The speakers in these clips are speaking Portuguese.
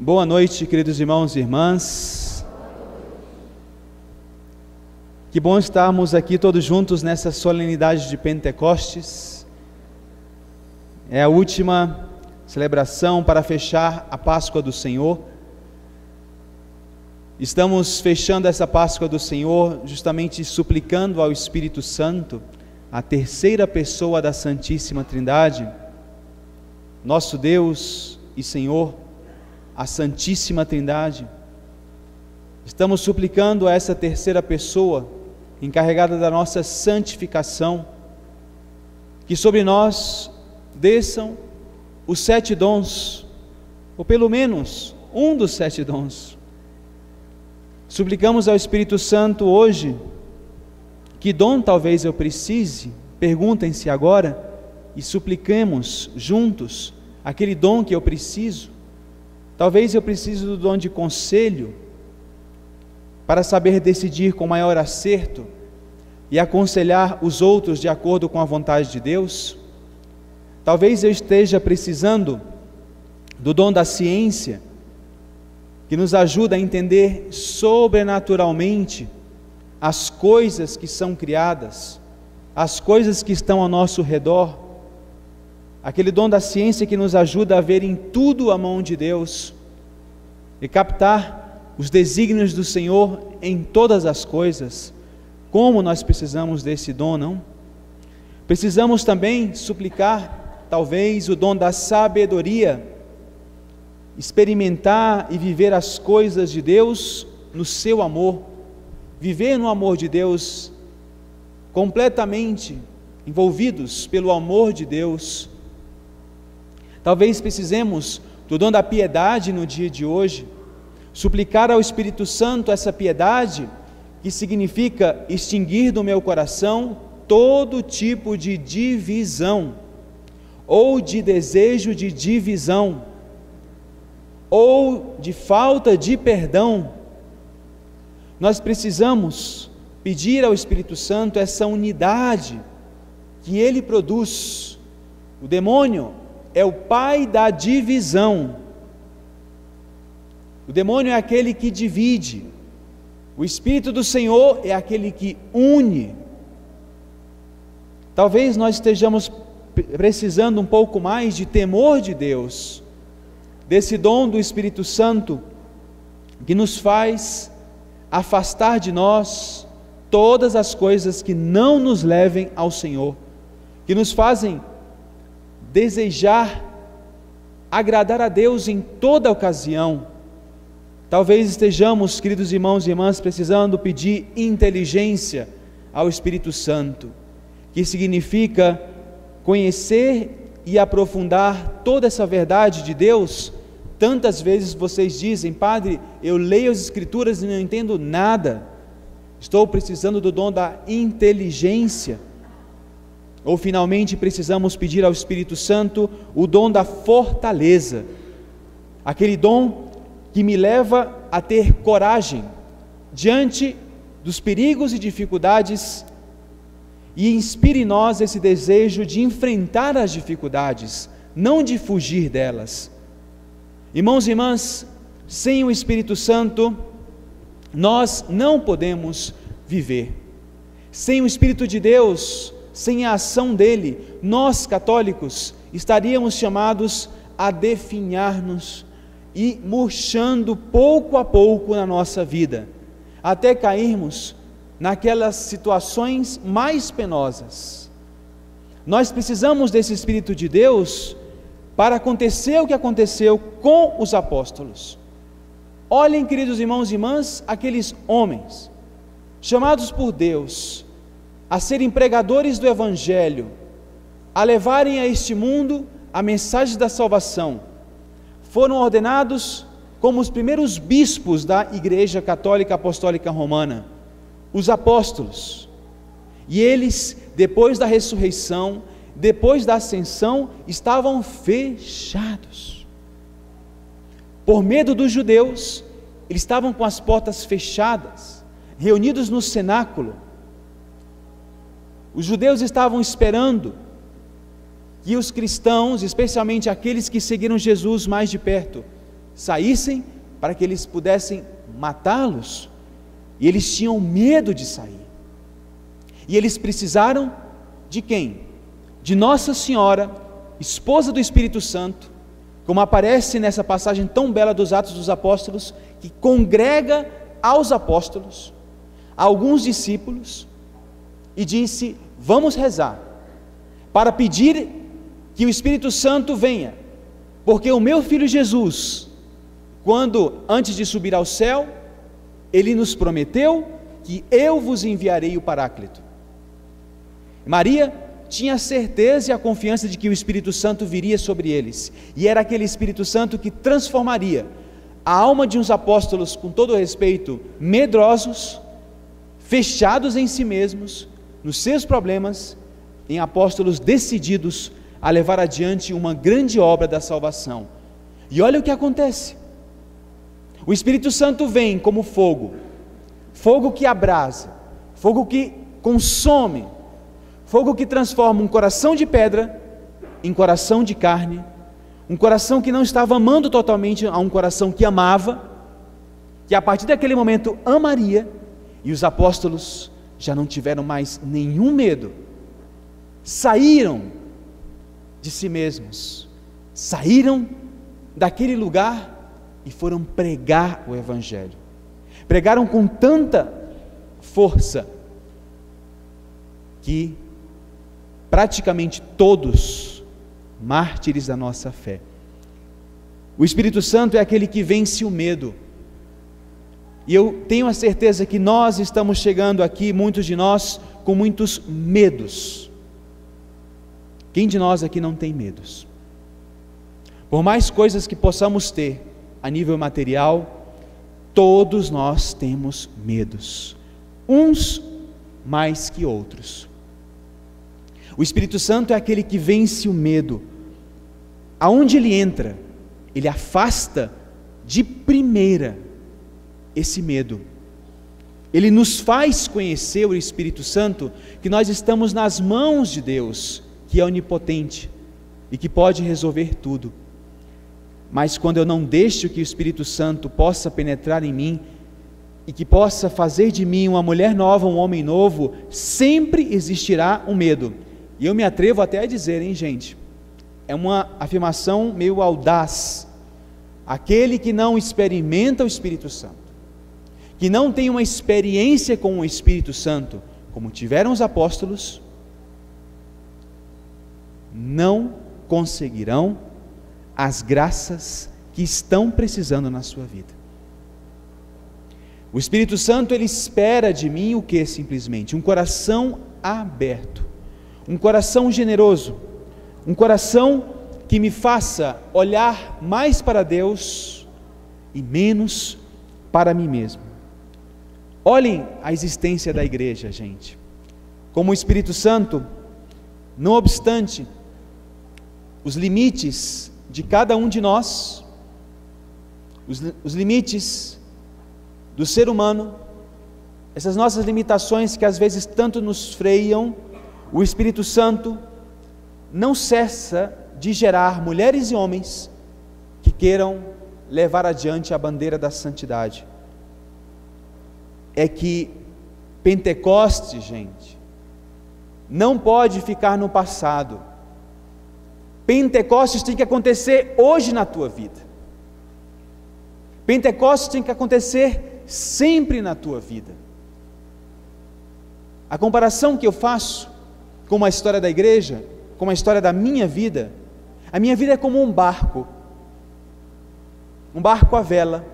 Boa noite, queridos irmãos e irmãs. Que bom estarmos aqui todos juntos nessa solenidade de Pentecostes. É a última celebração para fechar a Páscoa do Senhor. Estamos fechando essa Páscoa do Senhor justamente suplicando ao Espírito Santo, a terceira pessoa da Santíssima Trindade, nosso Deus e Senhor, a Santíssima Trindade. Estamos suplicando a essa terceira pessoa, encarregada da nossa santificação, que sobre nós desçam os 7 dons, ou pelo menos um dos 7 dons. Suplicamos ao Espírito Santo hoje, que dom talvez eu precise, perguntem-se agora, e supliquemos juntos aquele dom que eu preciso. Talvez eu precise do dom de conselho, para saber decidir com maior acerto e aconselhar os outros de acordo com a vontade de Deus. Talvez eu esteja precisando do dom da ciência, que nos ajuda a entender sobrenaturalmente as coisas que são criadas, as coisas que estão ao nosso redor. Aquele dom da ciência que nos ajuda a ver em tudo a mão de Deus e captar os desígnios do Senhor em todas as coisas. Como nós precisamos desse dom, não? Precisamos também suplicar, talvez, o dom da sabedoria, experimentar e viver as coisas de Deus no seu amor, viver no amor de Deus, completamente envolvidos pelo amor de Deus. Talvez precisemos do dom da piedade no dia de hoje, suplicar ao Espírito Santo essa piedade, que significa extinguir do meu coração todo tipo de divisão, ou de desejo de divisão, ou de falta de perdão. Nós precisamos pedir ao Espírito Santo essa unidade que Ele produz. O demônio é o pai da divisão. O demônio é aquele que divide. O Espírito do Senhor é aquele que une. Talvez nós estejamos precisando um pouco mais de temor de Deus, desse dom do Espírito Santo, que nos faz afastar de nós todas as coisas que não nos levem ao Senhor, que nos fazem desejar agradar a Deus em toda ocasião. Talvez estejamos, queridos irmãos e irmãs, precisando pedir inteligência ao Espírito Santo, que significa conhecer e aprofundar toda essa verdade de Deus. Tantas vezes vocês dizem: Padre, eu leio as Escrituras e não entendo nada. Estou precisando do dom da inteligência. Ou finalmente precisamos pedir ao Espírito Santo o dom da fortaleza, aquele dom que me leva a ter coragem diante dos perigos e dificuldades, e inspire em nós esse desejo de enfrentar as dificuldades, não de fugir delas. Irmãos e irmãs, sem o Espírito Santo nós não podemos viver. Sem o Espírito de Deus, sem a ação dele, nós católicos estaríamos chamados a definhar-nos e murchando pouco a pouco na nossa vida, até cairmos naquelas situações mais penosas. Nós precisamos desse Espírito de Deus para acontecer o que aconteceu com os apóstolos. Olhem, queridos irmãos e irmãs, aqueles homens chamados por Deus a serem pregadores do Evangelho, a levarem a este mundo a mensagem da salvação, foram ordenados como os primeiros bispos da Igreja Católica Apostólica Romana, os apóstolos. E eles, depois da ressurreição, depois da ascensão, estavam fechados. Por medo dos judeus, eles estavam com as portas fechadas, reunidos no cenáculo. Os judeus estavam esperando que os cristãos, especialmente aqueles que seguiram Jesus mais de perto, saíssem, para que eles pudessem matá-los, e eles tinham medo de sair, e eles precisaram de quem? De Nossa Senhora, esposa do Espírito Santo, como aparece nessa passagem tão bela dos Atos dos Apóstolos, que congrega aos apóstolos, a alguns discípulos, e disse: vamos rezar, para pedir que o Espírito Santo venha, porque o meu filho Jesus, antes de subir ao céu, ele nos prometeu que eu vos enviarei o Paráclito. Maria tinha a certeza e a confiança de que o Espírito Santo viria sobre eles, e era aquele Espírito Santo que transformaria a alma de uns apóstolos, com todo o respeito, medrosos, fechados em si mesmos, nos seus problemas, em apóstolos decididos a levar adiante uma grande obra da salvação. E olha o que acontece: o Espírito Santo vem como fogo, fogo que abrasa, fogo que consome, fogo que transforma um coração de pedra em coração de carne, um coração que não estava amando totalmente a um coração que amava, que a partir daquele momento amaria, e os apóstolos já não tiveram mais nenhum medo, saíram de si mesmos, saíram daquele lugar e foram pregar o Evangelho. Pregaram com tanta força que praticamente todos, mártires da nossa fé. O Espírito Santo é aquele que vence o medo. E eu tenho a certeza que nós estamos chegando aqui, muitos de nós, com muitos medos. Quem de nós aqui não tem medos? Por mais coisas que possamos ter a nível material, todos nós temos medos, uns mais que outros. O Espírito Santo é aquele que vence o medo. Aonde ele entra, ele afasta de primeira esse medo. Ele nos faz conhecer, o Espírito Santo, que nós estamos nas mãos de Deus, que é onipotente e que pode resolver tudo. Mas quando eu não deixo que o Espírito Santo possa penetrar em mim e que possa fazer de mim uma mulher nova, um homem novo, sempre existirá um medo. E eu me atrevo até a dizer, gente, é uma afirmação meio audaz: aquele que não experimenta o Espírito Santo, que não tem uma experiência com o Espírito Santo, como tiveram os apóstolos, não conseguirão as graças que estão precisando na sua vida. O Espírito Santo, ele espera de mim o que? Simplesmente um coração aberto, um coração generoso, um coração que me faça olhar mais para Deus e menos para mim mesmo. Olhem a existência da igreja, gente. Como o Espírito Santo, não obstante os limites de cada um de nós, os limites do ser humano, essas nossas limitações que às vezes tanto nos freiam, o Espírito Santo não cessa de gerar mulheres e homens que queiram levar adiante a bandeira da santidade. É que Pentecostes, gente, não pode ficar no passado. Pentecostes tem que acontecer hoje na tua vida. Pentecostes tem que acontecer sempre na tua vida. A comparação que eu faço com a história da igreja, com a história da minha vida, a minha vida é como um barco à vela,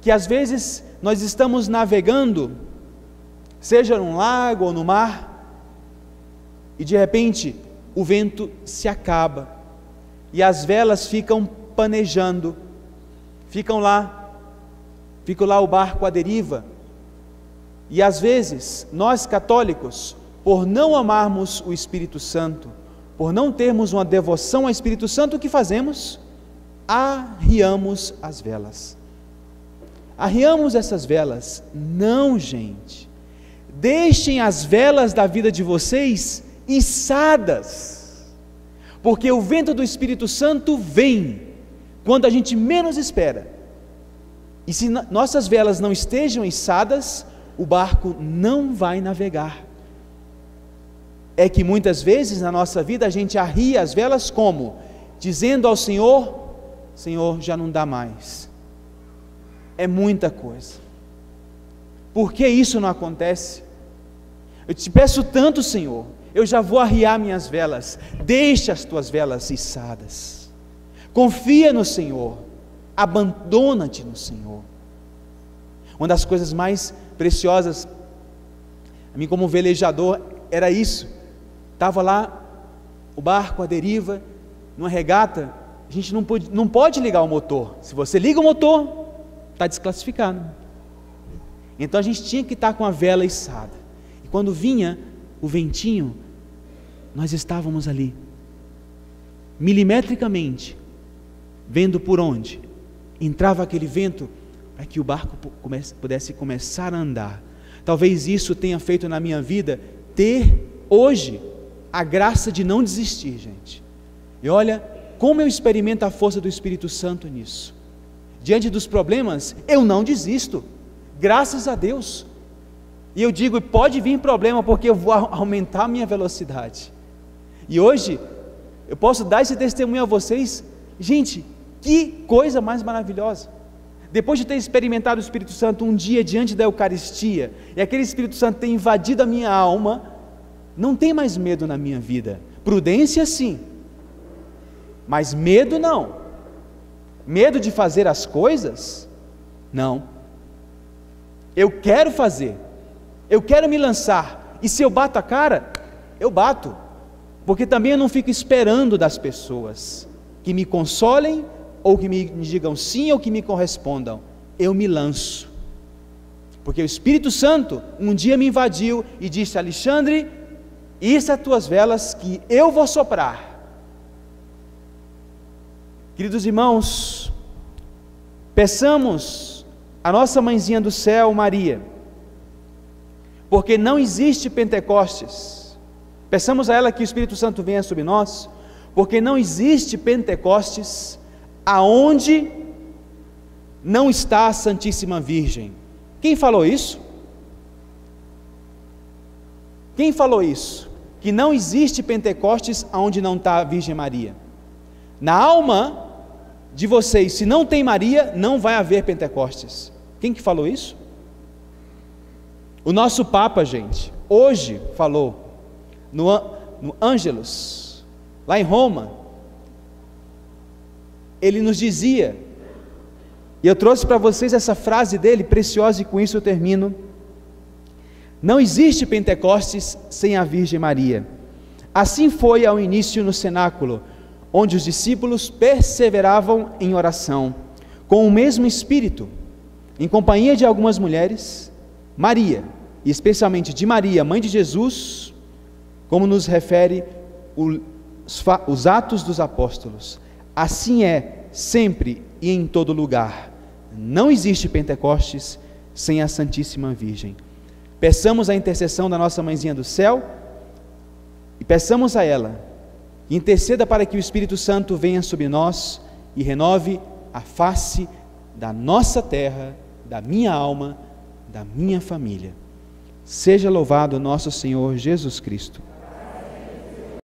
que às vezes nós estamos navegando, seja num lago ou no mar, e de repente o vento se acaba, e as velas ficam panejando, fica lá o barco à deriva, e às vezes nós católicos, por não amarmos o Espírito Santo, por não termos uma devoção ao Espírito Santo, o que fazemos? Arriamos as velas. Arriamos essas velas. Não, gente. Deixem as velas da vida de vocês içadas, porque o vento do Espírito Santo vem quando a gente menos espera, e se nossas velas não estejam içadas, o barco não vai navegar. É que muitas vezes na nossa vida a gente arria as velas como? Dizendo ao Senhor: Senhor, já não dá mais, é muita coisa. Por que isso não acontece? Eu te peço tanto, Senhor, eu já vou arriar minhas velas, deixa as tuas velas içadas, confia no Senhor, abandona-te no Senhor. Uma das coisas mais preciosas a mim como velejador era isso. Estava lá o barco à deriva, numa regata, a gente não pode ligar o motor. Se você liga o motor, está desclassificado. Então a gente tinha que estar com a vela içada, e quando vinha o ventinho, nós estávamos ali, milimetricamente, vendo por onde entrava aquele vento, para que o barco pudesse começar a andar. Talvez isso tenha feito na minha vida, ter hoje a graça de não desistir, gente. E olha como eu experimento a força do Espírito Santo nisso. Diante dos problemas, eu não desisto, graças a Deus. E eu digo, pode vir problema, porque eu vou aumentar a minha velocidade. E hoje, eu posso dar esse testemunho a vocês. Gente, que coisa mais maravilhosa. Depois de ter experimentado o Espírito Santo um dia diante da Eucaristia, e aquele Espírito Santo ter invadido a minha alma, não tem mais medo na minha vida. Prudência sim, mas medo não. Medo de fazer as coisas? Não. Eu quero fazer, eu quero me lançar, e se eu bato a cara, eu bato, porque também eu não fico esperando das pessoas que me consolem, ou que me digam sim, ou que me correspondam. Eu me lanço, porque o Espírito Santo um dia me invadiu e disse: Alexandre, isso é tuas velas que eu vou soprar. Queridos irmãos, peçamos a nossa mãezinha do céu, Maria, porque não existe Pentecostes. Peçamos a ela que o Espírito Santo venha sobre nós, porque não existe Pentecostes aonde não está a Santíssima Virgem. Quem falou isso? Quem falou isso? Que não existe Pentecostes aonde não está a Virgem Maria. Na alma de vocês, se não tem Maria, não vai haver Pentecostes. Quem que falou isso? O nosso Papa, gente, hoje falou no Ângelus, lá em Roma. Ele nos dizia, e eu trouxe para vocês essa frase dele, preciosa, e com isso eu termino: não existe Pentecostes sem a Virgem Maria. Assim foi ao início no cenáculo, onde os discípulos perseveravam em oração, com o mesmo Espírito, em companhia de algumas mulheres, Maria, e especialmente de Maria, mãe de Jesus, como nos refere os Atos dos Apóstolos. Assim é, sempre e em todo lugar. Não existe Pentecostes sem a Santíssima Virgem. Peçamos a intercessão da nossa mãezinha do céu, e peçamos a ela que interceda para que o Espírito Santo venha sobre nós e renove a face da nossa terra, da minha alma, da minha família. Seja louvado nosso Senhor Jesus Cristo.